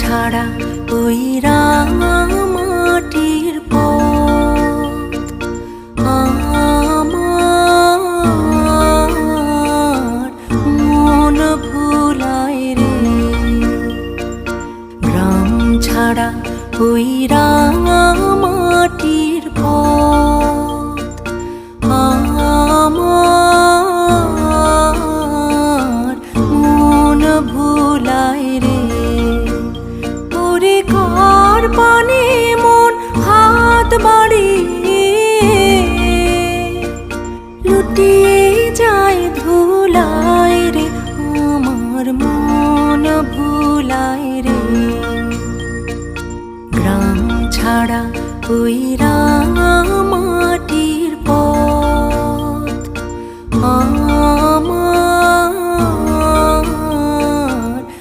ছাড়া ওই রাঙা মাটির পথ আমার মন ভুলায় রে। গ্রাম ছাড়া ওই রাঙা মাটির পথ আমার মন ভুলায় রে। ওরে কার পানে মন হাত বাড়িয়ে লুটিয়ে যায় ধুলায় রে। আমার মন ভুলায় রে। গ্রাম ছাড়া ওই রাঙা